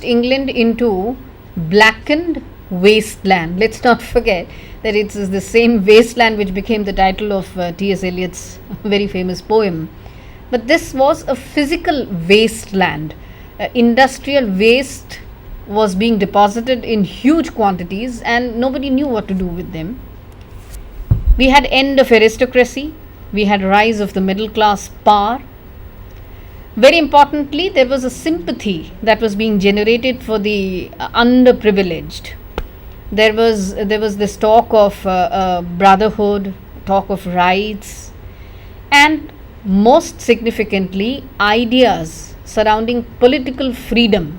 England into blackened wasteland. Let's not forget that it is the same wasteland which became the title of T.S. Eliot's very famous poem. But this was a physical wasteland. Industrial waste was being deposited in huge quantities and nobody knew what to do with them. We had end of aristocracy, we had rise of the middle class power. Very importantly, there was a sympathy that was being generated for the underprivileged. There was this talk of brotherhood, talk of rights, and most significantly, ideas surrounding political freedom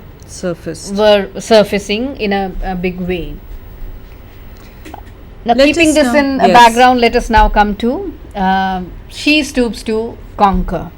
were surfacing in a big way. Now, keeping this in a background, let us now come to She Stoops to Conquer.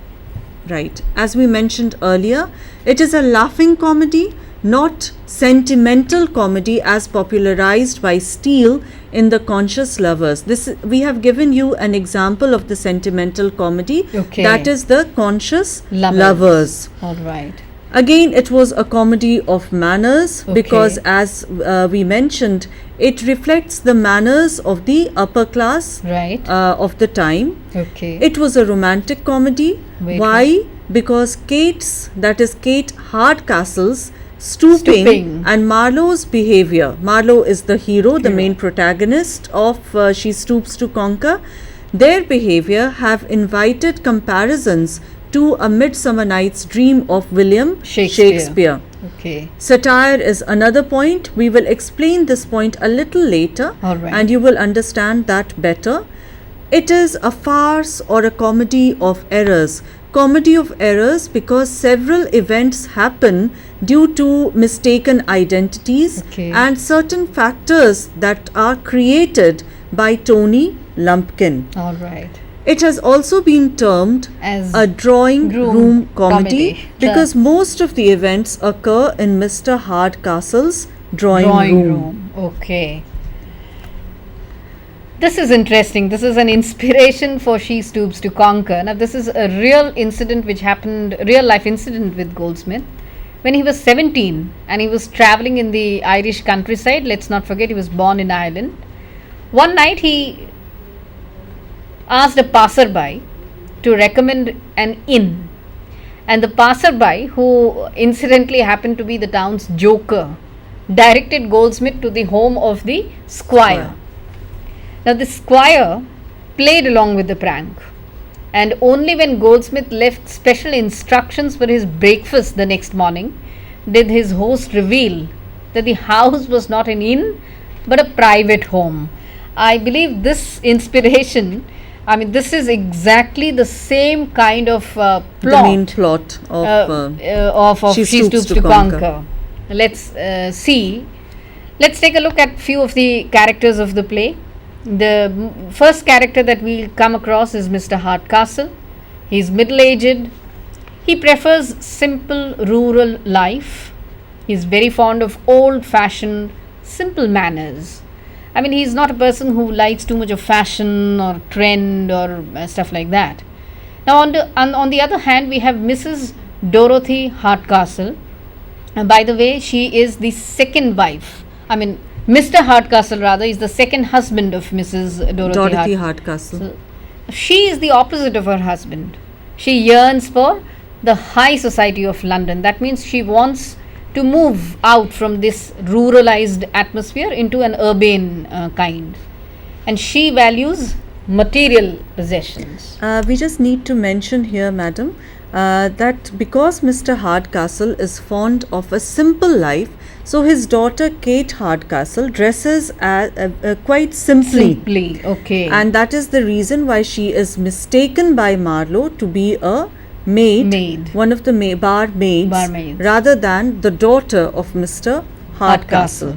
Right. As we mentioned earlier, it is a laughing comedy, not sentimental comedy as popularized by Steele in The Conscious Lovers. We have given you an example of the sentimental comedy. Okay. That is The Conscious Lovers. All right. Again, it was a comedy of manners because as we mentioned, it reflects the manners of the upper class of the time. Okay. It was a romantic comedy. Why? Because Kate Hardcastle's stooping and Marlowe's behavior. Marlowe is the hero, the main protagonist of She Stoops to Conquer. Their behavior have invited comparisons to A Midsummer Night's Dream of William Shakespeare. Okay. Satire is another point. We will explain this point a little later, and you will understand that better. It is a farce or a comedy of errors. Comedy of errors because several events happen due to mistaken identities and certain factors that are created by Tony Lumpkin. All right. It has also been termed as a drawing room comedy because most of the events occur in Mr. Hardcastle's drawing room. Okay. This is interesting. This is an inspiration for She Stoops to Conquer. Now, this is a real incident which happened, real life incident with Goldsmith. When he was 17 and he was traveling in the Irish countryside, let's not forget he was born in Ireland. One night he asked a passerby to recommend an inn, and the passerby, who incidentally happened to be the town's joker, directed Goldsmith to the home of the squire. Now the squire played along with the prank, and only when Goldsmith left special instructions for his breakfast the next morning did his host reveal that the house was not an inn but a private home. I believe this inspiration, this is exactly the same kind of plot. The main plot of She Stoops to Conquer. Let's see. Let's take a look at few of the characters of the play. The first character that we'll come across is Mr. Hardcastle. He's middle-aged. He prefers simple rural life. He's very fond of old-fashioned, simple manners. He's not a person who likes too much of fashion or trend or stuff like that. Now, on the other hand, we have Mrs. Dorothy Hardcastle. And by the way, she is the second wife. Mr. Hardcastle rather is the second husband of Mrs. Dorothy Hardcastle. So, she is the opposite of her husband. She yearns for the high society of London. That means she wants to move out from this ruralized atmosphere into an urban kind. And she values material possessions. We just need to mention here, madam, that because Mr. Hardcastle is fond of a simple life, so his daughter Kate Hardcastle dresses quite simply. Okay. And that is the reason why she is mistaken by Marlowe to be a maid. One of the barmaids, rather than the daughter of Mr. Hardcastle.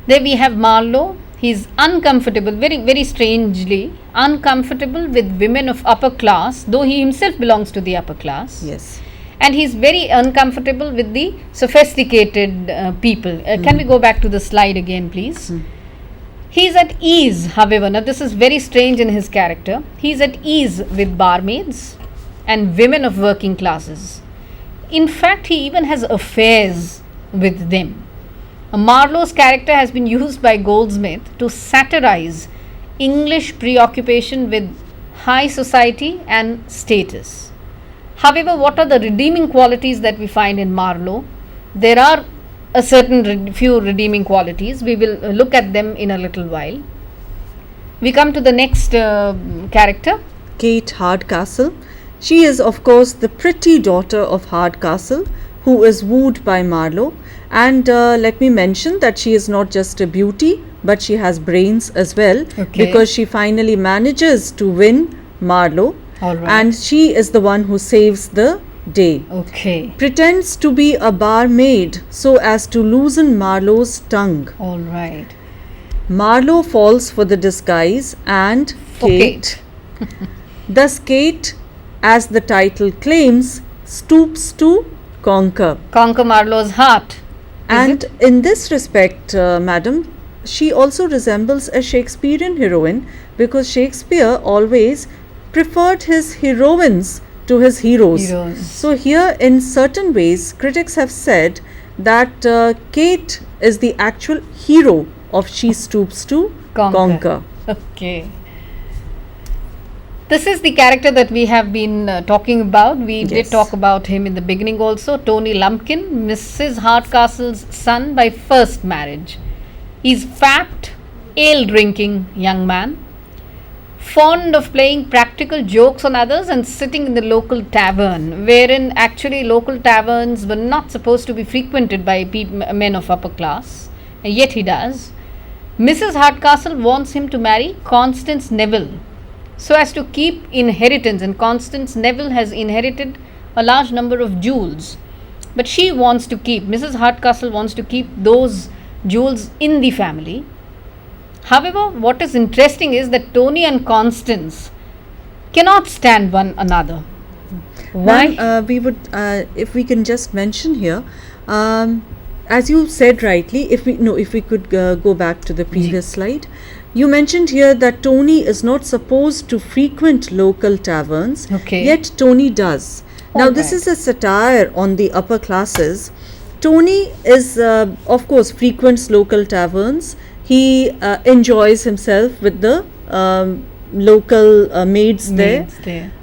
There we have Marlowe. He's uncomfortable, very, very strangely, uncomfortable with women of upper class, though he himself belongs to the upper class. Yes. And he's very uncomfortable with the sophisticated people. Can we go back to the slide again, please? He's at ease, however. Now, this is very strange in his character. He's at ease with barmaids and women of working classes. In fact, he even has affairs with them. Marlowe's character has been used by Goldsmith to satirize English preoccupation with high society and status. However, what are the redeeming qualities that we find in Marlowe? There are a certain few redeeming qualities. We will look at them in a little while. We come to the next character, Kate Hardcastle. She is, of course, the pretty daughter of Hardcastle, who is wooed by Marlowe. And let me mention that she is not just a beauty, but she has brains as well, because she finally manages to win Marlowe. All right. And she is the one who saves the day. Okay. Pretends to be a barmaid so as to loosen Marlowe's tongue. All right. Marlowe falls for the disguise and Kate. Thus Kate, as the title claims, stoops to conquer. Conquer Marlowe's heart. And in this respect, madam, she also resembles a Shakespearean heroine, because Shakespeare always preferred his heroines to his heroes. So here, in certain ways, critics have said that Kate is the actual hero of She Stoops to Conquer. Okay. This is the character that we have been talking about. We did talk about him in the beginning also. Tony Lumpkin, Mrs. Hardcastle's son by first marriage. He's fat, ale-drinking young man, fond of playing practical jokes on others and sitting in the local tavern, wherein actually local taverns were not supposed to be frequented by men of upper class, and yet he does. Mrs. Hardcastle wants him to marry Constance Neville so as to keep inheritance, and Constance Neville has inherited a large number of jewels, but she wants to keep, Mrs. Hardcastle wants to keep those jewels in the family. However, what is interesting is that Tony and Constance cannot stand one another. Why? We would, if we can just mention here, as you said rightly, if we could go back to the previous slide. You mentioned here that Tony is not supposed to frequent local taverns, yet Tony does. Now, this is a satire on the upper classes. Tony is, of course, frequents local taverns. He enjoys himself with the local maids there.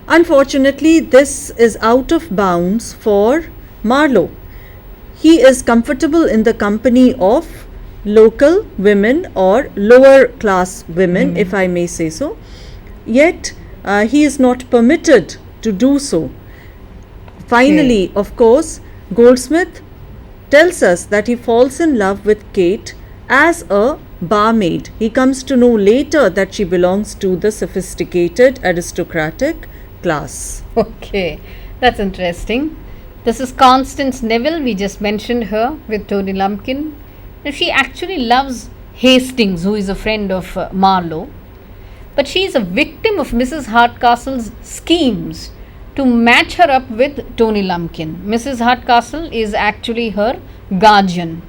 Unfortunately, this is out of bounds for Marlowe. He is comfortable in the company of local women or lower class women, if I may say so, yet he is not permitted to do so. Finally, of course, Goldsmith tells us that he falls in love with Kate as a barmaid. He comes to know later that she belongs to the sophisticated aristocratic class. Okay, that's interesting. This is Constance Neville, we just mentioned her with Tony Lumpkin. Now, she actually loves Hastings, who is a friend of Marlowe, but she is a victim of Mrs. Hardcastle's schemes to match her up with Tony Lumpkin. Mrs. Hardcastle is actually her guardian.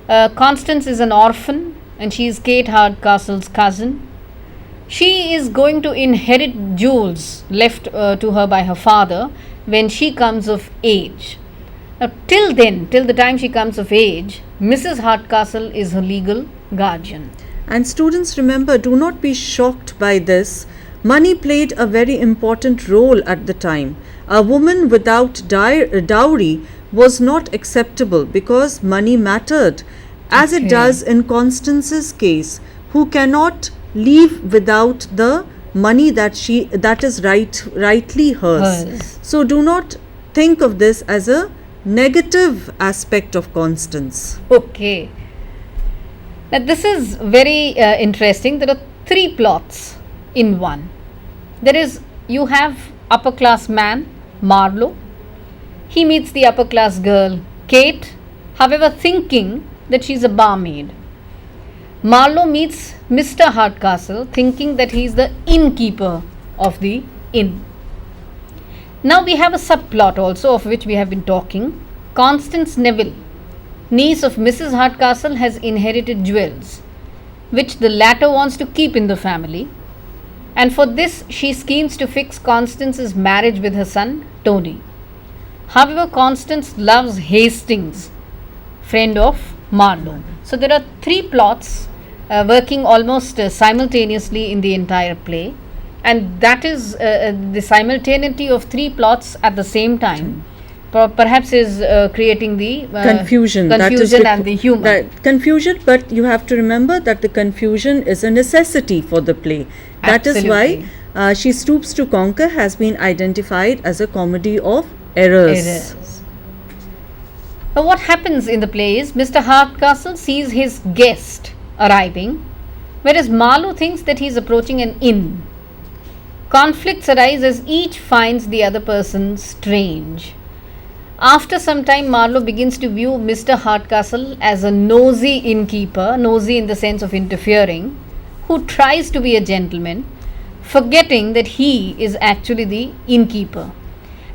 Constance is an orphan and she is Kate Hardcastle's cousin. She is going to inherit jewels left to her by her father when she comes of age. Now, till then, till the time she comes of age, Mrs. Hardcastle is her legal guardian. And students, remember, do not be shocked by this. Money played a very important role at the time. A woman without dowry was not acceptable because money mattered, as it does in Constance's case, who cannot leave without the money that is rightly hers. So do not think of this as a negative aspect of Constance. Okay. Now this is very interesting. There are three plots in one. You have upper class man, Marlowe. He meets the upper class girl, Kate, however thinking that she's a barmaid. Marlowe meets Mr. Hardcastle thinking that he is the innkeeper of the inn. Now we have a subplot also of which we have been talking. Constance Neville, niece of Mrs. Hardcastle, has inherited jewels, which the latter wants to keep in the family, and for this she schemes to fix Constance's marriage with her son Tony. However, Constance loves Hastings, friend of Marlowe. So there are three plots working almost simultaneously in the entire play, and that is the simultaneity of three plots at the same time. Perhaps is creating the confusion and the humor. Confusion, but you have to remember that the confusion is a necessity for the play. That Absolutely. is why She Stoops to Conquer has been identified as a comedy of errors. Now, what happens in the play is Mr. Hardcastle sees his guest arriving, whereas Marlowe thinks that he is approaching an inn. Conflicts arise as each finds the other person strange. After some time, Marlowe begins to view Mr. Hardcastle as a nosy innkeeper, nosy in the sense of interfering, who tries to be a gentleman, forgetting that he is actually the innkeeper.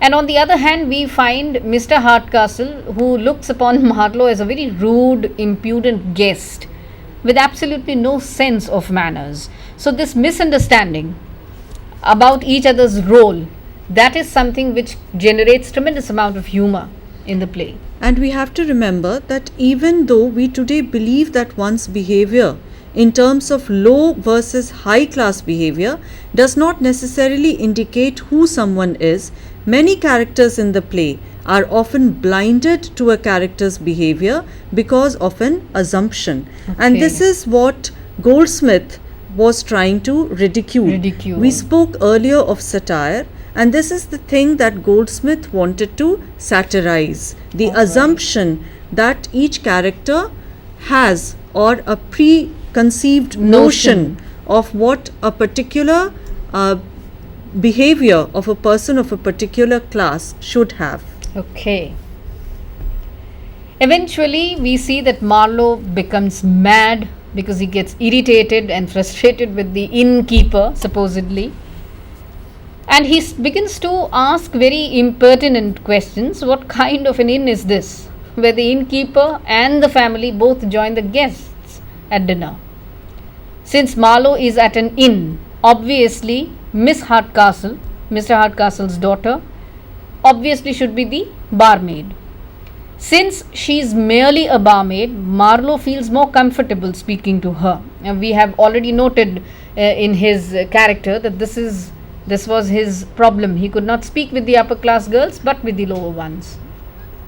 And on the other hand, we find Mr. Hardcastle, who looks upon Marlowe as a very rude, impudent guest with absolutely no sense of manners. So, this misunderstanding about each other's role, that is something which generates tremendous amount of humor in the play. And we have to remember that even though we today believe that one's behavior in terms of low versus high class behavior does not necessarily indicate who someone is, many characters in the play are often blinded to a character's behavior because of an assumption. And this is what Goldsmith was trying to ridicule. We spoke earlier of satire, and this is the thing that Goldsmith wanted to satirize. The assumption that each character has, or a preconceived notion of what a particular behavior of a person of a particular class should have. Okay. Eventually, we see that Marlowe becomes mad because he gets irritated and frustrated with the innkeeper, supposedly. And he begins to ask very impertinent questions. What kind of an inn is this, where the innkeeper and the family both join the guests at dinner? Since Marlowe is at an inn, obviously Miss Hardcastle, Mr. Hardcastle's daughter, obviously should be the barmaid. Since she is merely a barmaid, Marlowe feels more comfortable speaking to her. And we have already noted in his character that this was his problem. He could not speak with the upper class girls but with the lower ones.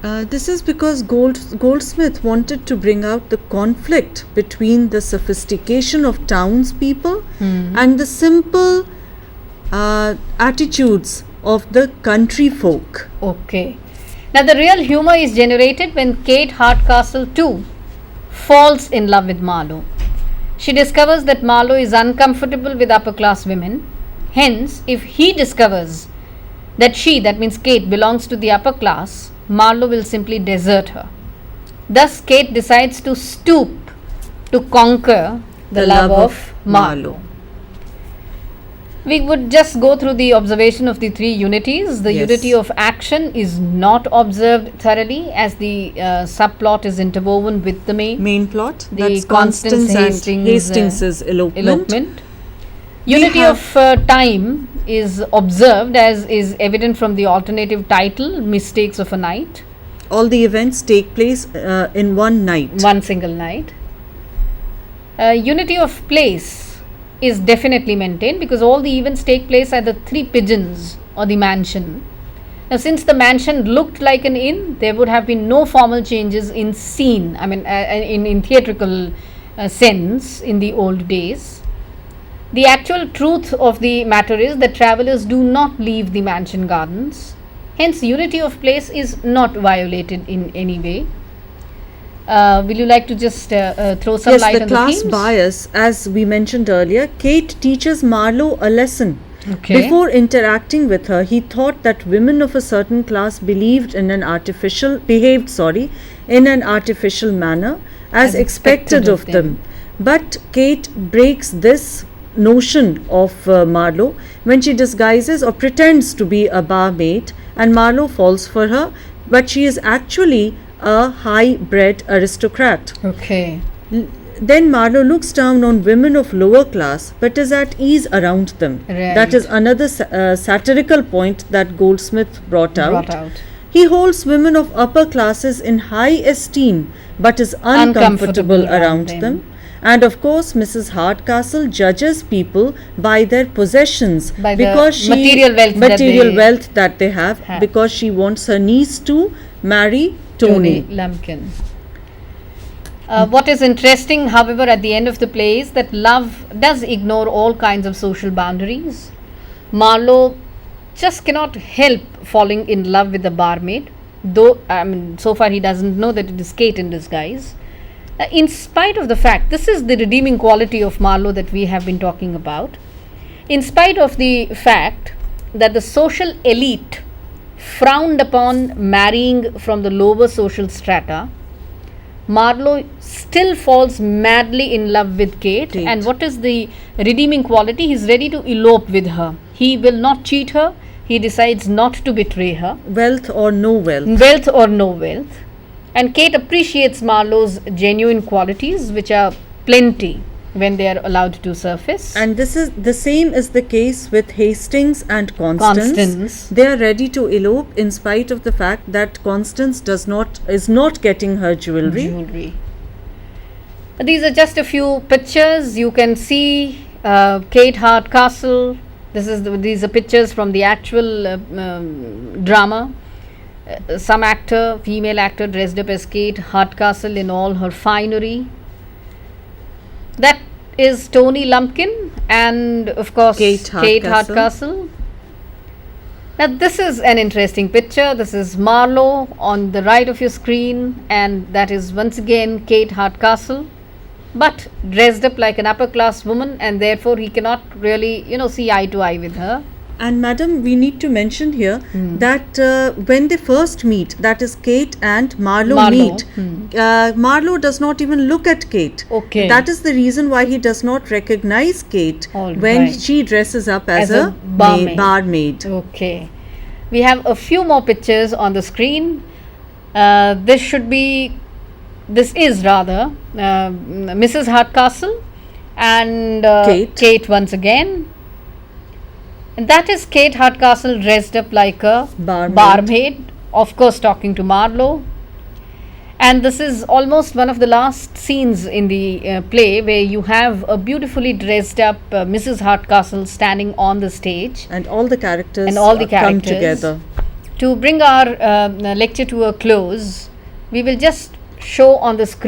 This is because Goldsmith wanted to bring out the conflict between the sophistication of townspeople and the simple attitudes of the country folk. Okay. Now the real humor is generated when Kate Hardcastle too falls in love with Marlowe. She discovers that Marlowe is uncomfortable with upper class women. Hence, if he discovers that she, that means Kate, belongs to the upper class, Marlowe will simply desert her. Thus, Kate decides to stoop to conquer the love of Marlowe. We would just go through the observation of the three unities. The unity of action is not observed thoroughly, as the subplot is interwoven with the main plot. The That's Constance and Hastings' elopement. Unity of time is observed, as is evident from the alternative title, Mistakes of a Night. All the events take place in one night. One single night. Unity of place is definitely maintained because all the events take place at the Three Pigeons or the mansion. Now, since the mansion looked like an inn, there would have been no formal changes in scene, I mean in theatrical sense in the old days. The actual truth of the matter is that travelers do not leave the mansion gardens. Hence, unity of place is not violated in any way. Will you like to just throw some light on the themes? Yes, the class bias, as we mentioned earlier. Kate teaches Marlowe a lesson. Before interacting with her, he thought that women of a certain class behaved in an artificial manner as expected of them. But Kate breaks this notion of Marlowe when she disguises or pretends to be a barmaid, and Marlowe falls for her, but she is actually a high-bred aristocrat. Then Marlowe looks down on women of lower class but is at ease around them. That is another satirical point that Goldsmith brought out. He holds women of upper classes in high esteem but is uncomfortable around them. And of course, Mrs. Hardcastle judges people by their possessions, By because the material wealth that they have, because she wants her niece to marry Tony. Lumpkin. What is interesting, however, at the end of the play is that love does ignore all kinds of social boundaries. Marlowe just cannot help falling in love with the barmaid, though so far he doesn't know that it is Kate in disguise. In spite of the fact, this is the redeeming quality of Marlowe that we have been talking about. In spite of the fact that the social elite frowned upon marrying from the lower social strata, Marlowe still falls madly in love with Kate. And what is the redeeming quality? He is ready to elope with her. He will not cheat her. He decides not to betray her. Wealth or no wealth. Wealth or no wealth. And Kate appreciates Marlowe's genuine qualities, which are plenty when they are allowed to surface. And this is the same is the case with Hastings and Constance. They are ready to elope in spite of the fact that Constance is not getting her jewelry. These are just a few pictures. You can see Kate Hardcastle. These are pictures from the actual drama. Some actor, female actor, dressed up as Kate Hardcastle in all her finery. That is Tony Lumpkin and of course Kate Hardcastle. Now this is an interesting picture. This is Marlowe on the right of your screen, and that is once again Kate Hardcastle, but dressed up like an upper class woman, and therefore he cannot really see eye to eye with her. And madam, we need to mention here that when they first meet, that is Kate and Marlowe meet, Marlowe does not even look at Kate. Okay. That is the reason why he does not recognize Kate when she dresses up as a barmaid. Okay. We have a few more pictures on the screen. This is Mrs. Hardcastle and Kate once again. And that is Kate Hardcastle dressed up like a barmaid, of course talking to Marlowe. And this is almost one of the last scenes in the play where you have a beautifully dressed up Mrs. Hardcastle standing on the stage. And all the characters come together. To bring our lecture to a close, we will just show on the screen